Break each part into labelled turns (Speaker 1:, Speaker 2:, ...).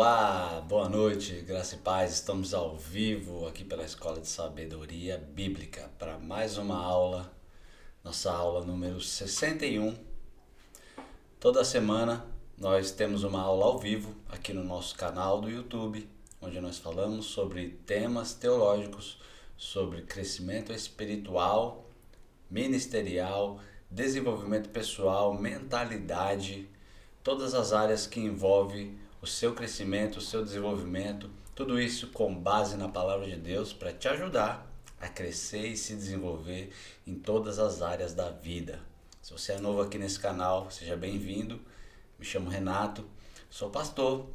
Speaker 1: Olá, boa noite, graça e paz. Estamos ao vivo aqui pela Escola de Sabedoria Bíblica para mais uma aula, nossa aula número 61. Toda semana nós temos uma aula ao vivo aqui no nosso canal do YouTube, onde nós falamos sobre temas teológicos, sobre crescimento espiritual, ministerial, desenvolvimento pessoal, mentalidade, todas as áreas que envolvem o seu crescimento, o seu desenvolvimento, tudo isso com base na palavra de Deus para te ajudar a crescer e se desenvolver em todas as áreas da vida. Se você é novo aqui nesse canal, seja bem-vindo. Me chamo Renato, sou pastor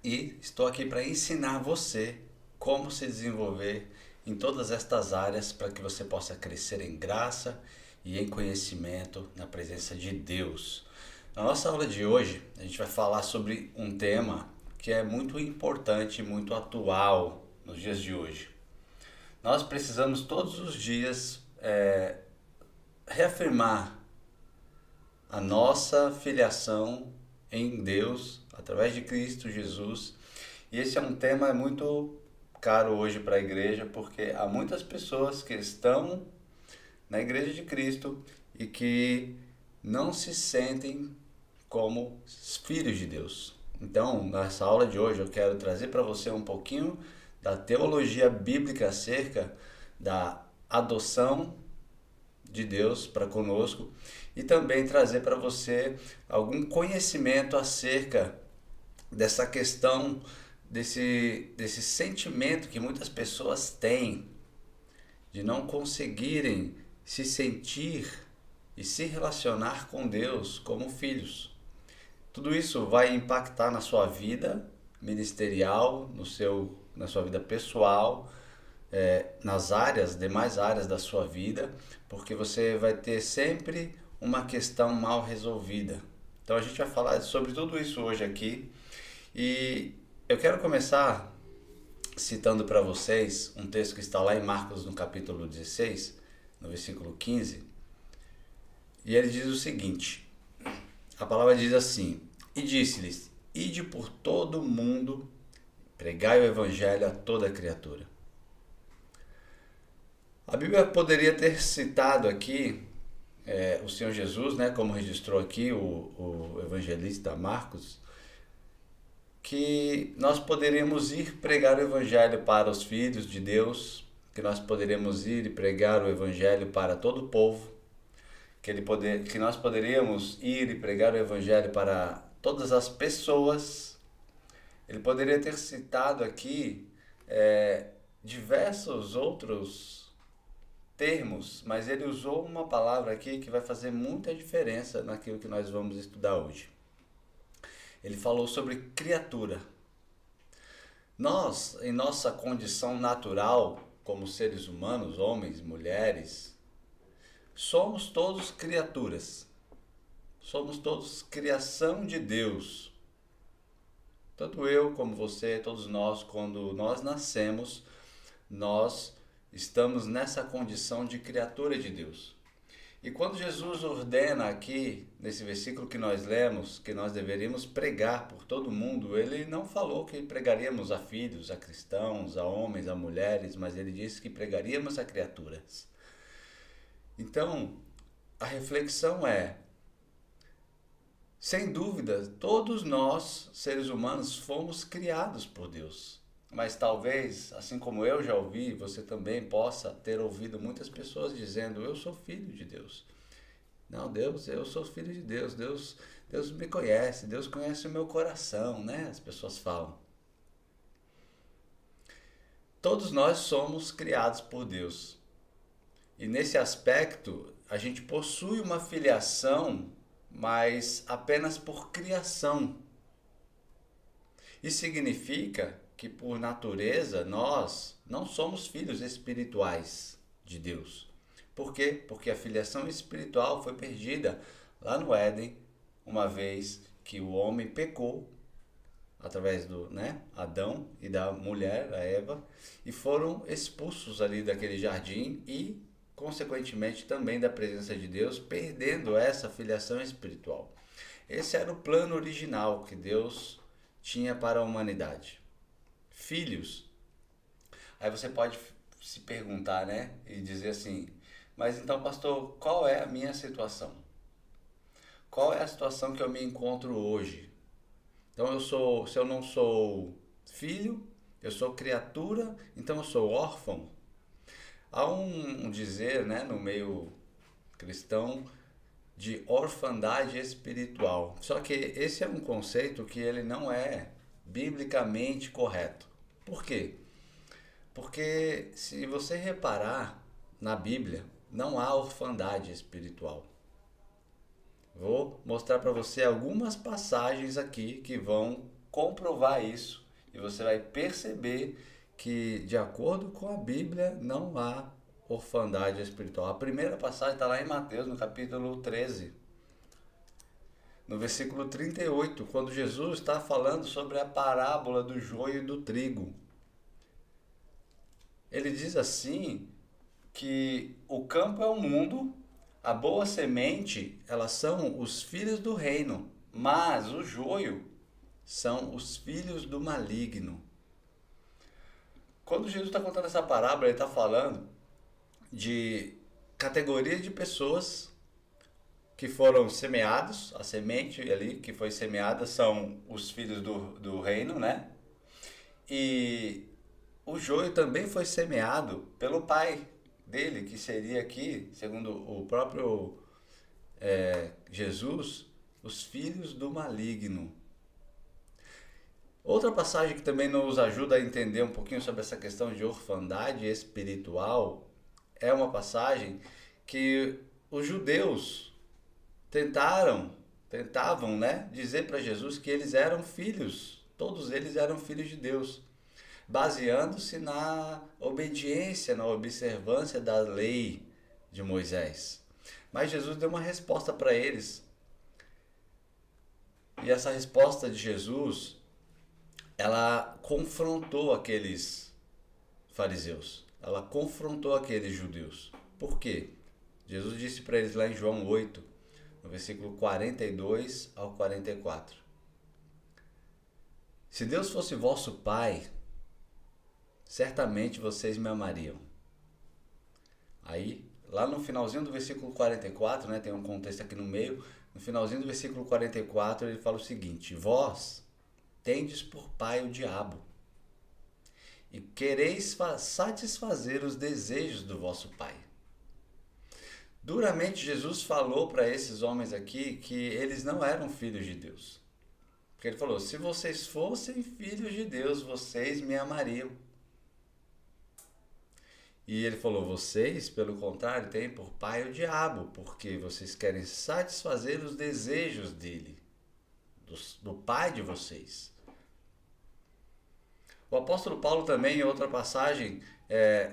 Speaker 1: e estou aqui para ensinar você como se desenvolver em todas estas áreas para que você possa crescer em graça e em conhecimento na presença de Deus. Na nossa aula de hoje, a gente vai falar sobre um tema que é muito importante e muito atual nos dias de hoje. Nós precisamos todos os dias reafirmar a nossa filiação em Deus através de Cristo Jesus. E esse é um tema muito caro hoje para a igreja, porque há muitas pessoas que estão na igreja de Cristo e que não se sentem como filhos de Deus. Então, nessa aula de hoje eu quero trazer para você um pouquinho da teologia bíblica acerca da adoção de Deus para conosco e também trazer para você algum conhecimento acerca dessa questão, desse sentimento que muitas pessoas têm de não conseguirem se sentir e se relacionar com Deus como filhos. Tudo isso vai impactar na sua vida ministerial, na sua vida pessoal, nas demais áreas da sua vida, porque você vai ter sempre uma questão mal resolvida. Então a gente vai falar sobre tudo isso hoje aqui e eu quero começar citando para vocês um texto que está lá em Marcos no capítulo 16, no versículo 15, e ele diz o seguinte: a palavra diz assim: e disse-lhes, ide por todo o mundo, pregai o evangelho a toda criatura. A Bíblia poderia ter citado aqui o Senhor Jesus, né, como registrou aqui o evangelista Marcos, que nós poderíamos ir pregar o evangelho para os filhos de Deus, que nós poderíamos ir e pregar o evangelho para todo o povo, que nós poderíamos ir e pregar o evangelho para todas as pessoas. Ele poderia ter citado aqui diversos outros termos, mas ele usou uma palavra aqui que vai fazer muita diferença naquilo que nós vamos estudar hoje. Ele falou sobre criatura. Nós, em nossa condição natural, como seres humanos, homens, mulheres, somos todos criaturas. Somos todos criação de Deus. Tanto eu como você, todos nós, quando nós nascemos, nós estamos nessa condição de criatura de Deus. E quando Jesus ordena aqui, nesse versículo que nós lemos, que nós deveríamos pregar por todo mundo, ele não falou que pregaríamos a filhos, a cristãos, a homens, a mulheres, mas ele disse que pregaríamos a criaturas. Então, a reflexão é, sem dúvida, todos nós, seres humanos, fomos criados por Deus. Mas talvez, assim como eu já ouvi, você também possa ter ouvido muitas pessoas dizendo: eu sou filho de Deus. Não, Deus, eu sou filho de Deus. Deus me conhece, Deus conhece o meu coração, né? As pessoas falam. Todos nós somos criados por Deus. E nesse aspecto, a gente possui uma filiação, mas apenas por criação. Isso significa que, por natureza, nós não somos filhos espirituais de Deus. Por quê? Porque a filiação espiritual foi perdida lá no Éden, uma vez que o homem pecou, através do Adão e da mulher, a Eva, e foram expulsos ali daquele jardim e, consequentemente, também da presença de Deus, perdendo essa filiação espiritual. Esse era o plano original que Deus tinha para a humanidade? Filhos. Aí você pode se perguntar, né? E dizer assim, mas então, pastor, qual é a minha situação? Qual é a situação que eu me encontro hoje? Então se eu não sou filho, eu sou criatura, então eu sou órfão. Há um dizer, né, no meio cristão de orfandade espiritual. Só que esse é um conceito que ele não é biblicamente correto. Por quê? Porque se você reparar na Bíblia, não há orfandade espiritual. Vou mostrar para você algumas passagens aqui que vão comprovar isso e você vai perceber que, de acordo com a Bíblia, não há orfandade espiritual. A primeira passagem está lá em Mateus, no capítulo 13, no versículo 38, quando Jesus está falando sobre a parábola do joio e do trigo. Ele diz assim que o campo é o mundo, a boa semente, elas são os filhos do reino, mas o joio são os filhos do maligno. Quando Jesus está contando essa parábola, ele está falando de categorias de pessoas que foram semeados, a semente ali que foi semeada são os filhos do reino, né? E o joio também foi semeado pelo pai dele, que seria aqui, segundo o próprio Jesus, os filhos do maligno. Outra passagem que também nos ajuda a entender um pouquinho sobre essa questão de orfandade espiritual é uma passagem que os judeus tentavam, né, dizer para Jesus que eles eram filhos, todos eles eram filhos de Deus, baseando-se na obediência, na observância da lei de Moisés. Mas Jesus deu uma resposta para eles. E essa resposta de Jesus, ela confrontou aqueles fariseus. Ela confrontou aqueles judeus. Por quê? Jesus disse para eles lá em João 8, no versículo 42 ao 44. Se Deus fosse vosso Pai, certamente vocês me amariam. Aí, lá no finalzinho do versículo 44, né, tem um contexto aqui no meio, no finalzinho do versículo 44 ele fala o seguinte: vós tendes por pai o diabo, e quereis satisfazer os desejos do vosso pai. Duramente Jesus falou para esses homens aqui que eles não eram filhos de Deus. Porque ele falou, se vocês fossem filhos de Deus, vocês me amariam. E ele falou, vocês, pelo contrário, têm por pai o diabo, porque vocês querem satisfazer os desejos dele, do pai de vocês. O apóstolo Paulo também, em outra passagem,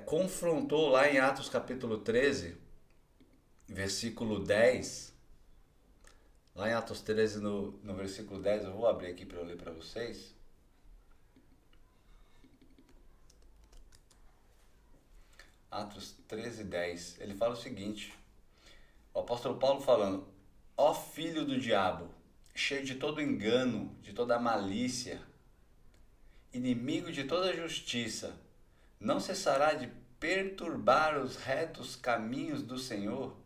Speaker 1: confrontou lá em Atos capítulo 13, versículo 10. Lá em Atos 13, no versículo 10, eu vou abrir aqui para eu ler para vocês. Atos 13, 10. Ele fala o seguinte, o apóstolo Paulo falando, ó filho do diabo, cheio de todo engano, de toda malícia, inimigo de toda justiça, não cessará de perturbar os retos caminhos do Senhor?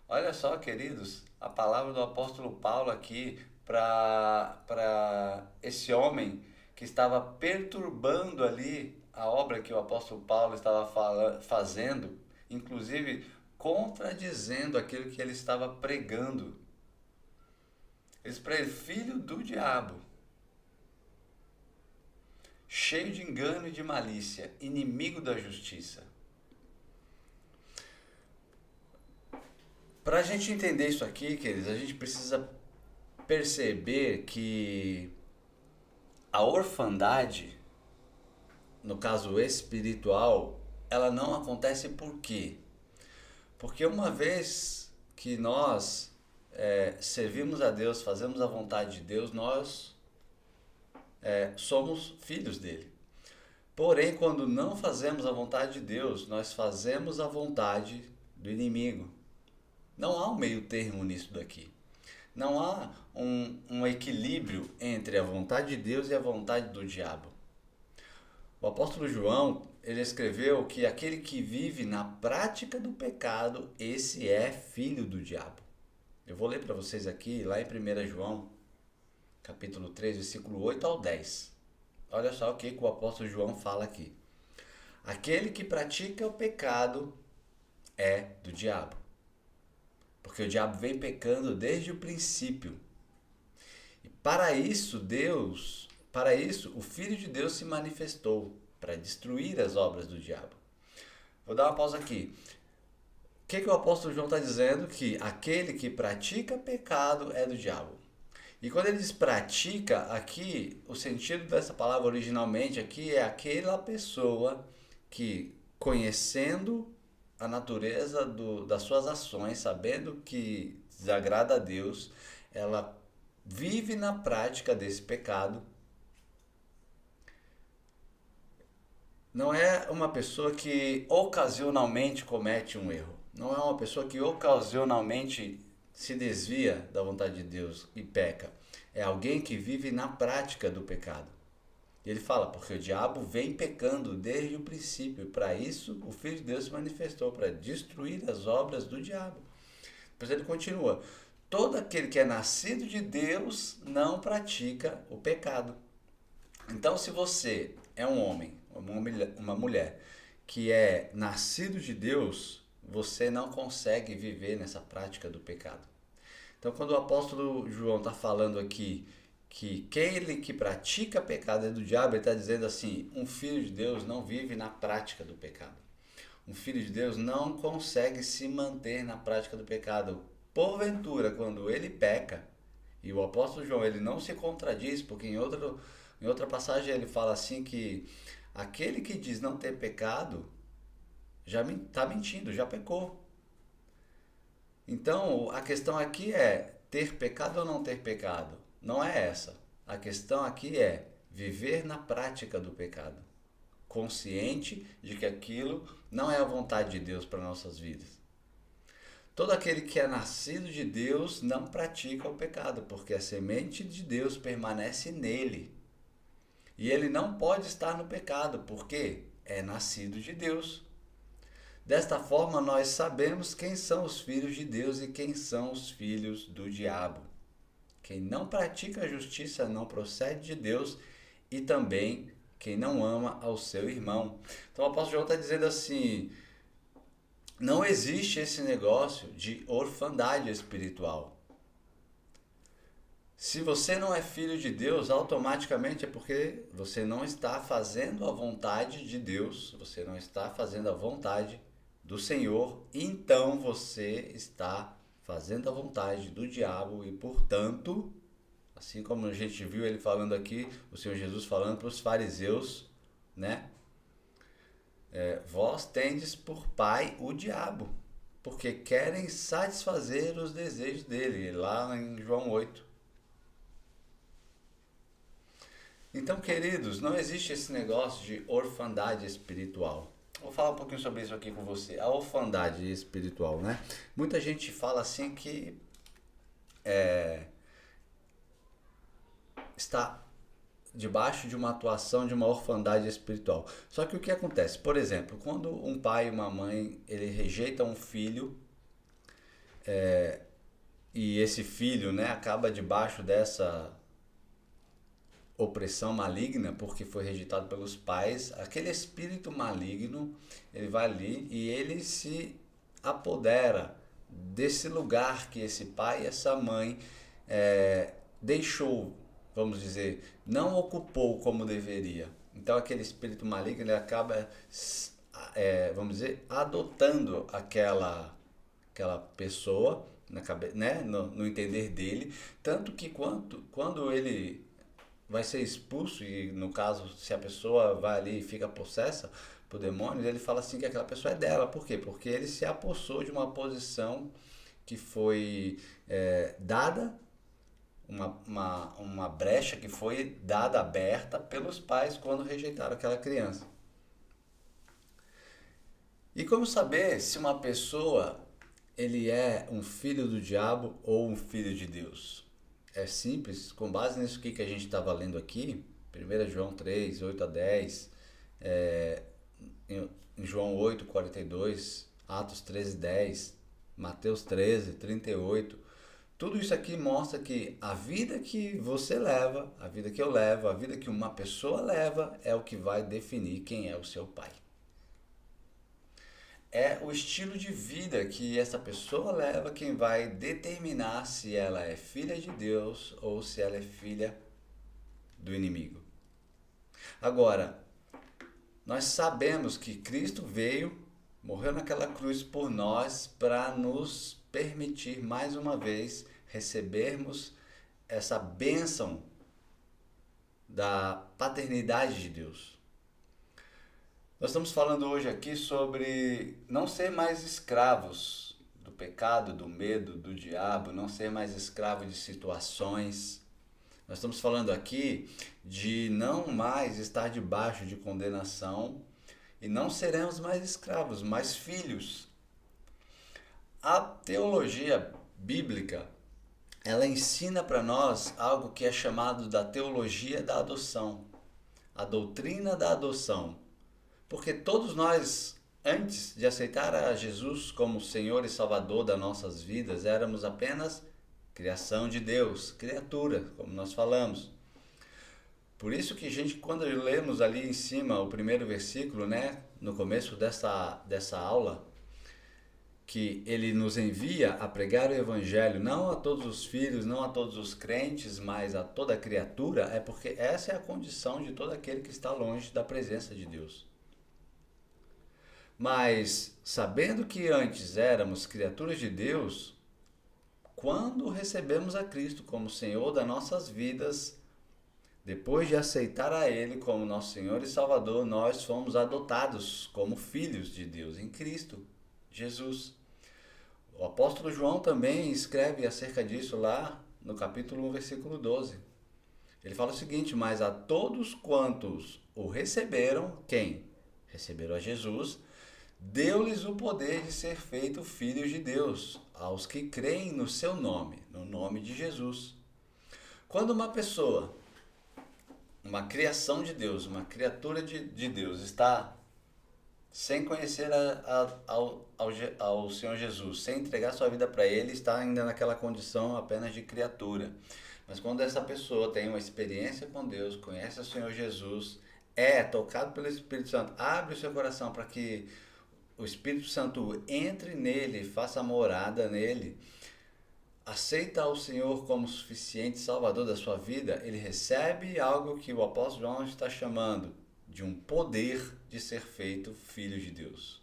Speaker 1: Olha só, queridos, a palavra do apóstolo Paulo aqui para esse homem que estava perturbando ali a obra que o apóstolo Paulo estava fazendo, inclusive contradizendo aquilo que ele estava pregando. Ele disse para ele, filho do diabo, cheio de engano e de malícia, inimigo da justiça. Para a gente entender isso aqui, queridos, a gente precisa perceber que a orfandade, no caso espiritual, ela não acontece por quê? Porque uma vez que nós servimos a Deus, fazemos a vontade de Deus, nós somos filhos dele. Porém, quando não fazemos a vontade de Deus, nós fazemos a vontade do inimigo. Não há um meio termo nisso daqui. Não há um equilíbrio entre a vontade de Deus e a vontade do diabo. O apóstolo João, ele escreveu que aquele que vive na prática do pecado, esse é filho do diabo. Eu vou ler para vocês aqui, lá em 1 João, capítulo 3, versículo 8 ao 10. Olha só o que o apóstolo João fala aqui. Aquele que pratica o pecado é do diabo. Porque o diabo vem pecando desde o princípio. E para isso o Filho de Deus se manifestou para destruir as obras do diabo. Vou dar uma pausa aqui. O que o apóstolo João está dizendo? Que aquele que pratica pecado é do diabo. E quando ele diz pratica, aqui, o sentido dessa palavra originalmente aqui é aquela pessoa que, conhecendo a natureza das suas ações, sabendo que desagrada a Deus, ela vive na prática desse pecado. Não é uma pessoa que ocasionalmente comete um erro. Não é uma pessoa que ocasionalmente se desvia da vontade de Deus e peca. É alguém que vive na prática do pecado. E ele fala, porque o diabo vem pecando desde o princípio. E para isso, o Filho de Deus se manifestou, para destruir as obras do diabo. Depois ele continua. Todo aquele que é nascido de Deus não pratica o pecado. Então, se você é um homem, uma mulher, que é nascido de Deus, você não consegue viver nessa prática do pecado. Então, quando o apóstolo João está falando aqui que aquele que pratica pecado é do diabo, ele está dizendo assim, um filho de Deus não vive na prática do pecado. Um filho de Deus não consegue se manter na prática do pecado. Porventura, quando ele peca, e o apóstolo João ele não se contradiz, porque em outra passagem ele fala assim que aquele que diz não ter pecado já está mentindo, já pecou. Então, a questão aqui é ter pecado ou não ter pecado. Não é essa. A questão aqui é viver na prática do pecado. Consciente de que aquilo não é a vontade de Deus para nossas vidas. Todo aquele que é nascido de Deus não pratica o pecado, porque a semente de Deus permanece nele. E ele não pode estar no pecado, porque é nascido de Deus. Desta forma, nós sabemos quem são os filhos de Deus e quem são os filhos do diabo. Quem não pratica a justiça não procede de Deus e também quem não ama ao seu irmão. Então o apóstolo João está dizendo assim, não existe esse negócio de orfandade espiritual. Se você não é filho de Deus, automaticamente é porque você não está fazendo a vontade de Deus, você não está fazendo a vontade do Senhor, então você está fazendo a vontade do diabo e, portanto, assim como a gente viu ele falando aqui, o Senhor Jesus falando para os fariseus, né? Vós tendes por pai o diabo, porque querem satisfazer os desejos dele, lá em João 8. Então, queridos, não existe esse negócio de orfandade espiritual. Vou falar um pouquinho sobre isso aqui com você. A orfandade espiritual, né? Muita gente fala assim que está debaixo de uma atuação de uma orfandade espiritual. Só que o que acontece? Por exemplo, quando um pai e uma mãe ele rejeita um filho e esse filho, né, acaba debaixo dessa opressão maligna porque foi rejeitado pelos pais, aquele espírito maligno ele vai ali e ele se apodera desse lugar que esse pai e essa mãe deixou, vamos dizer, não ocupou como deveria. Então aquele espírito maligno ele acaba, vamos dizer, adotando aquela pessoa né, no entender dele, tanto que quando ele vai ser expulso, e no caso, se a pessoa vai ali e fica possessa por demônios, ele fala assim que aquela pessoa é dela. Por quê? Porque ele se apossou de uma posição que foi dada, uma brecha que foi dada, aberta pelos pais quando rejeitaram aquela criança. E como saber se uma pessoa ele é um filho do diabo ou um filho de Deus? É simples, com base nisso que a gente estava lendo aqui, 1 João 3, 8 a 10, em João 8, 42, Atos 13, 10, Mateus 13, 38. Tudo isso aqui mostra que a vida que você leva, a vida que eu levo, a vida que uma pessoa leva é o que vai definir quem é o seu pai. É o estilo de vida que essa pessoa leva quem vai determinar se ela é filha de Deus ou se ela é filha do inimigo. Agora, nós sabemos que Cristo veio, morreu naquela cruz por nós para nos permitir mais uma vez recebermos essa bênção da paternidade de Deus. Nós estamos falando hoje aqui sobre não ser mais escravos do pecado, do medo, do diabo, não ser mais escravo de situações. Nós estamos falando aqui de não mais estar debaixo de condenação e não seremos mais escravos, mas filhos. A teologia bíblica, ela ensina para nós algo que é chamado da teologia da adoção, a doutrina da adoção. Porque todos nós, antes de aceitar a Jesus como Senhor e Salvador das nossas vidas, éramos apenas criação de Deus, criatura, como nós falamos. Por isso que quando lemos ali em cima o primeiro versículo, né, no começo dessa aula, que ele nos envia a pregar o evangelho não a todos os filhos, não a todos os crentes, mas a toda criatura, é porque essa é a condição de todo aquele que está longe da presença de Deus. Mas, sabendo que antes éramos criaturas de Deus, quando recebemos a Cristo como Senhor das nossas vidas, depois de aceitar a Ele como nosso Senhor e Salvador, nós fomos adotados como filhos de Deus em Cristo Jesus. O apóstolo João também escreve acerca disso lá no capítulo 1, versículo 12. Ele fala o seguinte: mas a todos quantos o receberam, quem? Receberam a Jesus, deu-lhes o poder de ser feito filhos de Deus, aos que creem no seu nome, no nome de Jesus. Quando uma pessoa, uma criação de Deus, uma criatura de Deus, está sem conhecer ao Senhor Jesus, sem entregar sua vida para Ele, está ainda naquela condição apenas de criatura. Mas quando essa pessoa tem uma experiência com Deus, conhece o Senhor Jesus, é tocado pelo Espírito Santo, abre o seu coração para que o Espírito Santo entre nele, faça morada nele, aceita o Senhor como suficiente Salvador da sua vida, ele recebe algo que o apóstolo João está chamando de um poder de ser feito filho de Deus.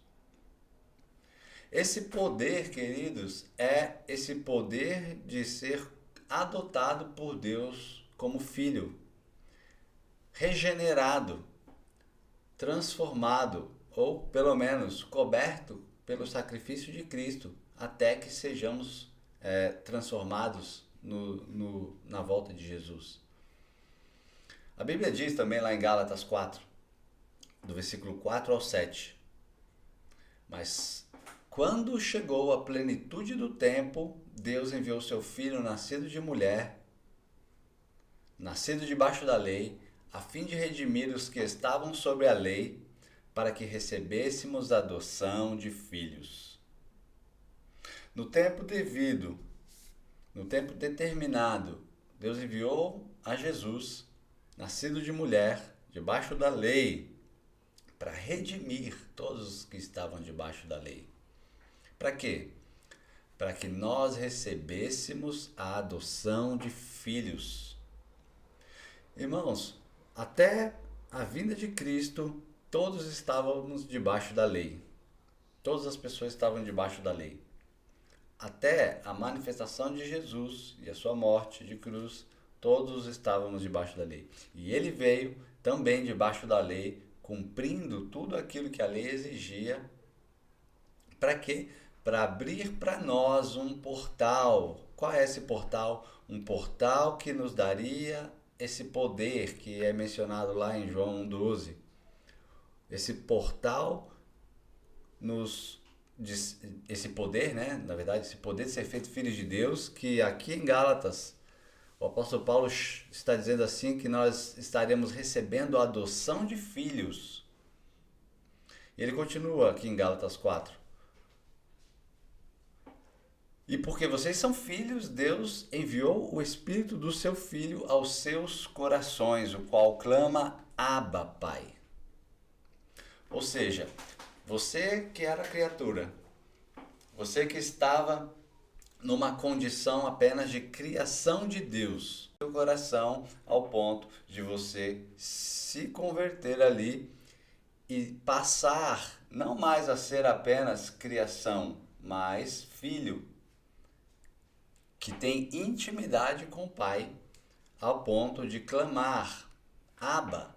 Speaker 1: Esse poder, queridos, é esse poder de ser adotado por Deus como filho, regenerado, transformado, ou pelo menos coberto pelo sacrifício de Cristo, até que sejamos transformados na volta de Jesus. A Bíblia diz também lá em Gálatas 4, do versículo 4 ao 7, mas quando chegou a plenitude do tempo, Deus enviou seu Filho nascido de mulher, nascido debaixo da lei, a fim de redimir os que estavam sobre a lei, para que recebêssemos a adoção de filhos. No tempo devido, no tempo determinado, Deus enviou a Jesus, nascido de mulher, debaixo da lei, para redimir todos os que estavam debaixo da lei. Para quê? Para que nós recebêssemos a adoção de filhos. Irmãos, até a vinda de Cristo, todos estávamos debaixo da lei. Todas as pessoas estavam debaixo da lei. Até a manifestação de Jesus e a sua morte de cruz, todos estávamos debaixo da lei. E ele veio também debaixo da lei, cumprindo tudo aquilo que a lei exigia. Para quê? Para abrir para nós um portal. Qual é esse portal? Um portal que nos daria esse poder que é mencionado lá em João 1,12. Esse portal nos esse poder, né? Na verdade, esse poder de ser feito filhos de Deus, que aqui em Gálatas, o apóstolo Paulo está dizendo assim que nós estaremos recebendo a adoção de filhos. E ele continua aqui em Gálatas 4. E porque vocês são filhos, Deus enviou o Espírito do seu Filho aos seus corações, o qual clama, Abba, Pai. Ou seja, você que era criatura, você que estava numa condição apenas de criação de Deus, seu coração ao ponto de você se converter ali e passar não mais a ser apenas criação, mas filho, que tem intimidade com o Pai, ao ponto de clamar, Abba,